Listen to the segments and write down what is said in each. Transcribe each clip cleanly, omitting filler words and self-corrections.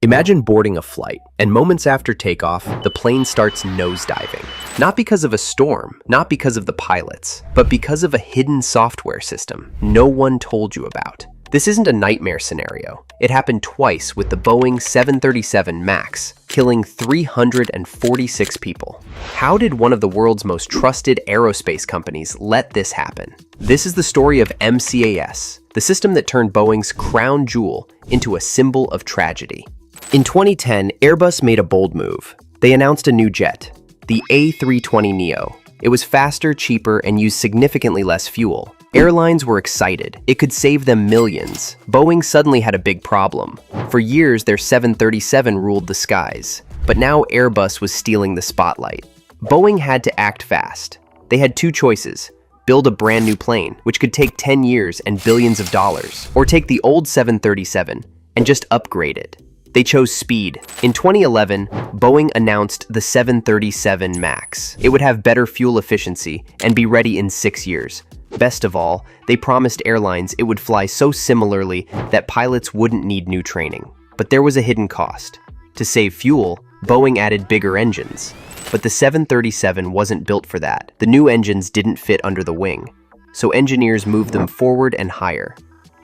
Imagine boarding a flight, and moments after takeoff, the plane starts nosediving. Not because of a storm, not because of the pilots, but because of a hidden software system no one told you about. This isn't a nightmare scenario. It happened twice with the Boeing 737 MAX, killing 346 people. How did one of the world's most trusted aerospace companies let this happen? This is the story of MCAS, the system that turned Boeing's crown jewel into a symbol of tragedy. In 2010, Airbus made a bold move. They announced a new jet, the A320neo. It was faster, cheaper, and used significantly less fuel. Airlines were excited. It could save them millions. Boeing suddenly had a big problem. For years, their 737 ruled the skies. But now Airbus was stealing the spotlight. Boeing had to act fast. They had two choices: build a brand new plane, which could take 10 years and billions of dollars, or take the old 737 and just upgrade it. They chose speed. In 2011, Boeing announced the 737 MAX. It would have better fuel efficiency and be ready in 6 years. Best of all, they promised airlines it would fly so similarly that pilots wouldn't need new training. But there was a hidden cost. To save fuel, Boeing added bigger engines. But the 737 wasn't built for that. The new engines didn't fit under the wing, so engineers moved them forward and higher.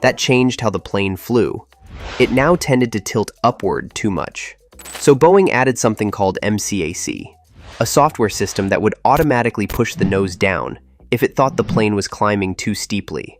That changed how the plane flew. It now tended to tilt upward too much. So Boeing added something called MCAC, a software system that would automatically push the nose down if it thought the plane was climbing too steeply.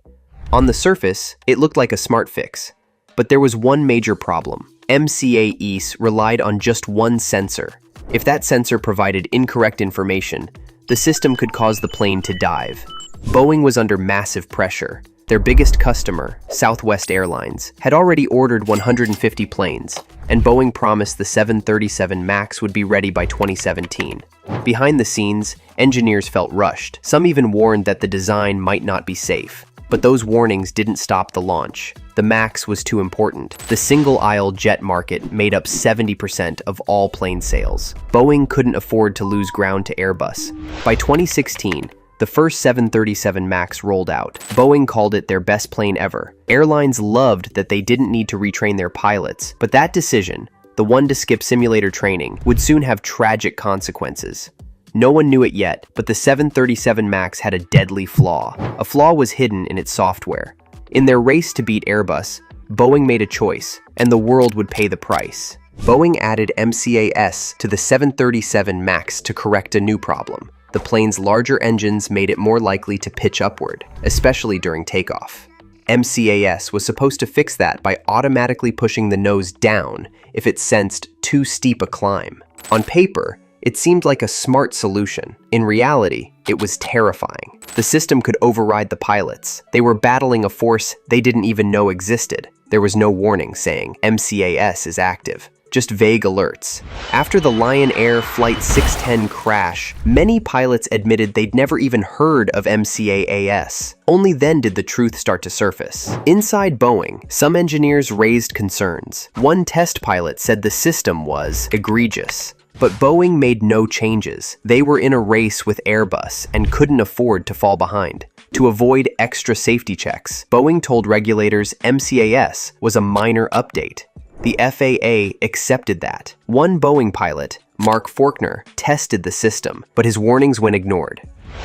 On the surface, it looked like a smart fix. But there was one major problem. MCAS relied on just one sensor. If that sensor provided incorrect information, the system could cause the plane to dive. Boeing was under massive pressure. Their biggest customer, Southwest Airlines, had already ordered 150 planes, and Boeing promised the 737 MAX would be ready by 2017. Behind the scenes, engineers felt rushed. Some even warned that the design might not be safe. But those warnings didn't stop the launch. The MAX was too important. The single-aisle jet market made up 70% of all plane sales. Boeing couldn't afford to lose ground to Airbus. By 2016, the first 737 MAX rolled out. Boeing called it their best plane ever. Airlines loved that they didn't need to retrain their pilots, but that decision, the one to skip simulator training, would soon have tragic consequences. No one knew it yet, but the 737 MAX had a deadly flaw. A flaw was hidden in its software. In their race to beat Airbus, Boeing made a choice, and the world would pay the price. Boeing added MCAS to the 737 MAX to correct a new problem. The plane's larger engines made it more likely to pitch upward, especially during takeoff. MCAS was supposed to fix that by automatically pushing the nose down if it sensed too steep a climb. On paper, it seemed like a smart solution. In reality, it was terrifying. The system could override the pilots. They were battling a force they didn't even know existed. There was no warning saying MCAS is active. Just vague alerts. After the Lion Air Flight 610 crash, many pilots admitted they'd never even heard of MCAS. Only then did the truth start to surface. Inside Boeing, some engineers raised concerns. One test pilot said the system was egregious. But Boeing made no changes. They were in a race with Airbus and couldn't afford to fall behind. To avoid extra safety checks, Boeing told regulators MCAS was a minor update. The FAA accepted that. One Boeing pilot, Mark Faulkner, tested the system, but his warnings went ignored.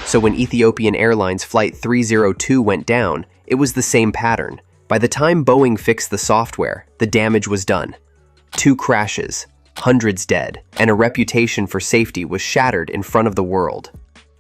So when Ethiopian Airlines Flight 302 went down, it was the same pattern. By the time Boeing fixed the software, the damage was done. 2 crashes, hundreds dead, and a reputation for safety was shattered in front of the world.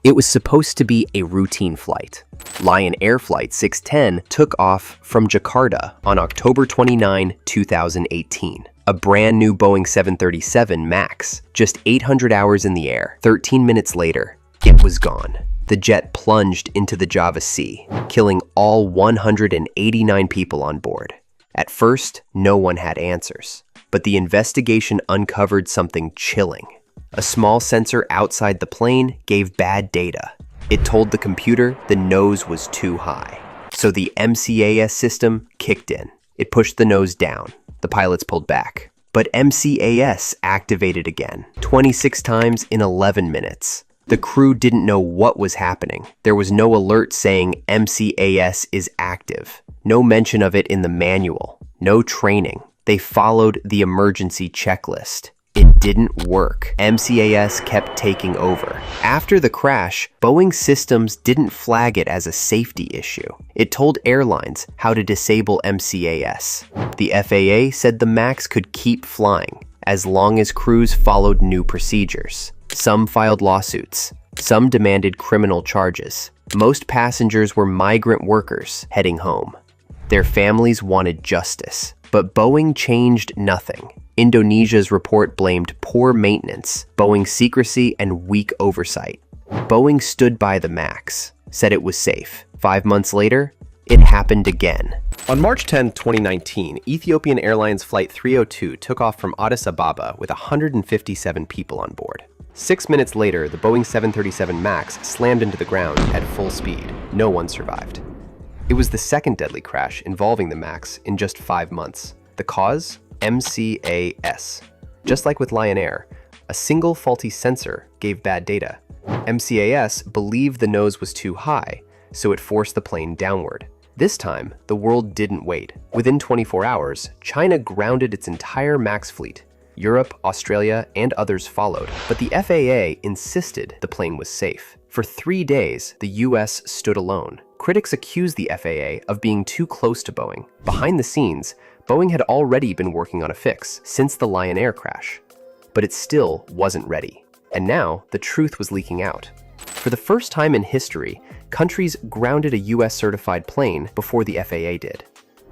It was supposed to be a routine flight. Lion Air Flight 610 took off from Jakarta on October 29, 2018. A brand new Boeing 737 MAX, just 800 hours in the air. 13 minutes later, it was gone. The jet plunged into the Java Sea, killing all 189 people on board. At first, no one had answers, but the investigation uncovered something chilling. A small sensor outside the plane gave bad data. It told the computer the nose was too high. So the MCAS system kicked in. It pushed the nose down. The pilots pulled back. But MCAS activated again, 26 times in 11 minutes. The crew didn't know what was happening. There was no alert saying MCAS is active. No mention of it in the manual. No training. They followed the emergency checklist. It didn't work. MCAS kept taking over. After the crash, Boeing systems didn't flag it as a safety issue. It told airlines how to disable MCAS. The FAA said the MAX could keep flying as long as crews followed new procedures. Some filed lawsuits. Some demanded criminal charges. Most passengers were migrant workers heading home. Their families wanted justice. But Boeing changed nothing. Indonesia's report blamed poor maintenance, Boeing's secrecy, and weak oversight. Boeing stood by the MAX, said it was safe. 5 months later, it happened again. On March 10, 2019, Ethiopian Airlines Flight 302 took off from Addis Ababa with 157 people on board. 6 minutes later, the Boeing 737 MAX slammed into the ground at full speed. No one survived. It was the second deadly crash involving the MAX in just 5 months. The cause? MCAS. Just like with Lion Air, a single faulty sensor gave bad data. MCAS believed the nose was too high, so it forced the plane downward. This time, the world didn't wait. Within 24 hours, China grounded its entire MAX fleet. Europe, Australia, and others followed, but the FAA insisted the plane was safe. For 3 days, the US stood alone. Critics accused the FAA of being too close to Boeing. Behind the scenes, Boeing had already been working on a fix since the Lion Air crash, but it still wasn't ready. And now, the truth was leaking out. For the first time in history, countries grounded a US-certified plane before the FAA did.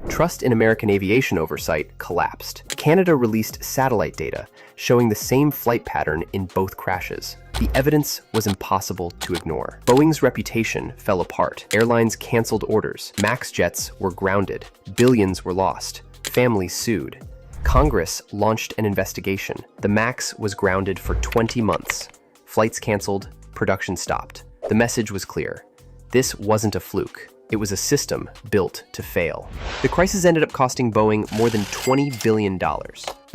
Trust in American aviation oversight collapsed. Canada released satellite data showing the same flight pattern in both crashes. The evidence was impossible to ignore. Boeing's reputation fell apart. Airlines canceled orders. MAX jets were grounded. Billions were lost. Families sued. Congress launched an investigation. The MAX was grounded for 20 months. Flights canceled, production stopped. The message was clear. This wasn't a fluke. It was a system built to fail. The crisis ended up costing Boeing more than $20 billion.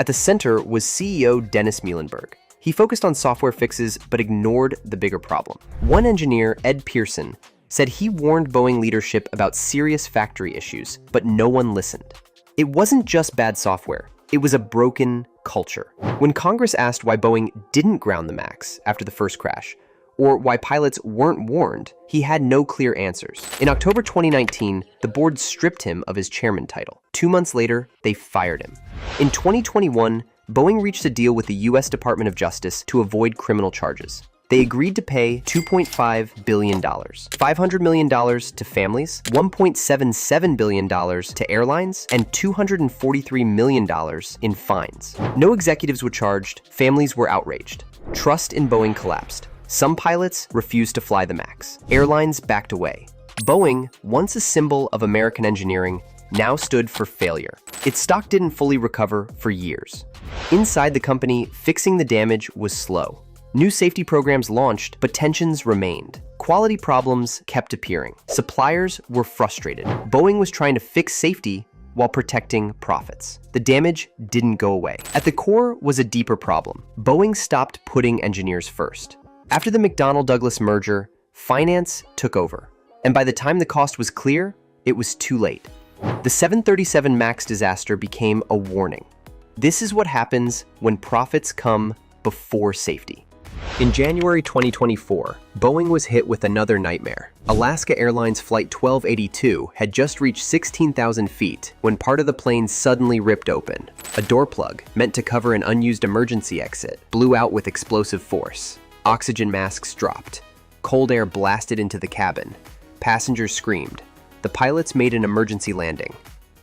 At the center was CEO Dennis Muilenburg. He focused on software fixes but ignored the bigger problem. One engineer, Ed Pearson, said he warned Boeing leadership about serious factory issues, but no one listened. It wasn't just bad software, it was a broken culture. When Congress asked why Boeing didn't ground the MAX after the first crash, or why pilots weren't warned, he had no clear answers. In October 2019, the board stripped him of his chairman title. 2 months later, they fired him. In 2021, Boeing reached a deal with the US Department of Justice to avoid criminal charges. They agreed to pay $2.5 billion, $500 million to families, $1.77 billion to airlines, and $243 million in fines. No executives were charged, families were outraged. Trust in Boeing collapsed. Some pilots refused to fly the MAX. Airlines backed away. Boeing, once a symbol of American engineering, now stood for failure. Its stock didn't fully recover for years. Inside the company, fixing the damage was slow. New safety programs launched, but tensions remained. Quality problems kept appearing. Suppliers were frustrated. Boeing was trying to fix safety while protecting profits. The damage didn't go away. At the core was a deeper problem. Boeing stopped putting engineers first. After the McDonnell-Douglas merger, finance took over. And by the time the cost was clear, it was too late. The 737 MAX disaster became a warning. This is what happens when profits come before safety. In January 2024, Boeing was hit with another nightmare. Alaska Airlines Flight 1282 had just reached 16,000 feet when part of the plane suddenly ripped open. A door plug, meant to cover an unused emergency exit, blew out with explosive force. Oxygen masks dropped. Cold air blasted into the cabin. Passengers screamed. The pilots made an emergency landing.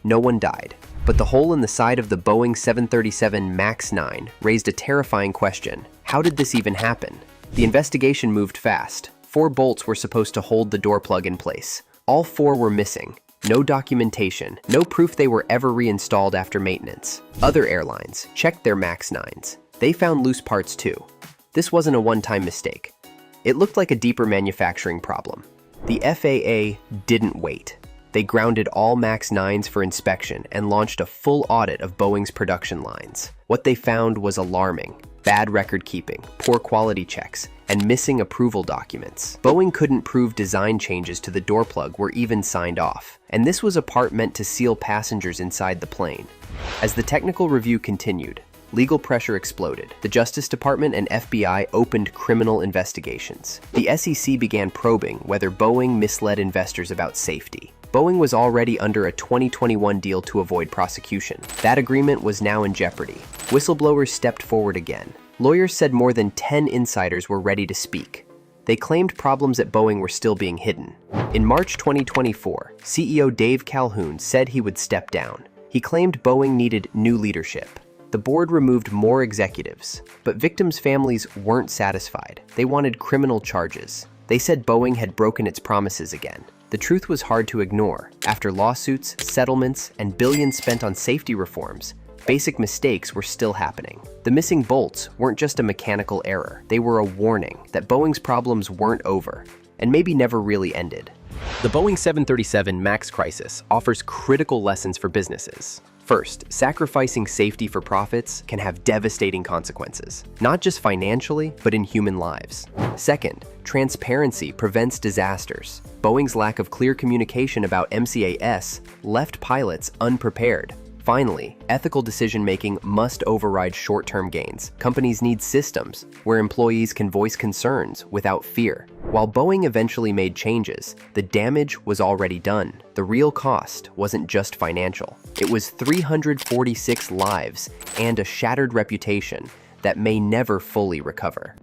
No one died. But the hole in the side of the Boeing 737 MAX 9 raised a terrifying question. How did this even happen? The investigation moved fast. 4 bolts were supposed to hold the door plug in place. All 4 were missing. No documentation, no proof they were ever reinstalled after maintenance. Other airlines checked their MAX 9s. They found loose parts too. This wasn't a one-time mistake. It looked like a deeper manufacturing problem. The FAA didn't wait. They grounded all MAX 9s for inspection and launched a full audit of Boeing's production lines. What they found was alarming. Bad record keeping, poor quality checks, and missing approval documents. Boeing couldn't prove design changes to the door plug were even signed off, and this was a part meant to seal passengers inside the plane. As the technical review continued, legal pressure exploded. The Justice Department and FBI opened criminal investigations. The SEC began probing whether Boeing misled investors about safety. Boeing was already under a 2021 deal to avoid prosecution. That agreement was now in jeopardy. Whistleblowers stepped forward again. Lawyers said more than 10 insiders were ready to speak. They claimed problems at Boeing were still being hidden. In March 2024, CEO Dave Calhoun said he would step down. He claimed Boeing needed new leadership. The board removed more executives, but victims' families weren't satisfied. They wanted criminal charges. They said Boeing had broken its promises again. The truth was hard to ignore. After lawsuits, settlements, and billions spent on safety reforms, basic mistakes were still happening. The missing bolts weren't just a mechanical error. They were a warning that Boeing's problems weren't over, and maybe never really ended. The Boeing 737 MAX crisis offers critical lessons for businesses. First, sacrificing safety for profits can have devastating consequences, not just financially, but in human lives. Second, transparency prevents disasters. Boeing's lack of clear communication about MCAS left pilots unprepared. Finally, ethical decision-making must override short-term gains. Companies need systems where employees can voice concerns without fear. While Boeing eventually made changes, the damage was already done. The real cost wasn't just financial. It was 346 lives and a shattered reputation that may never fully recover.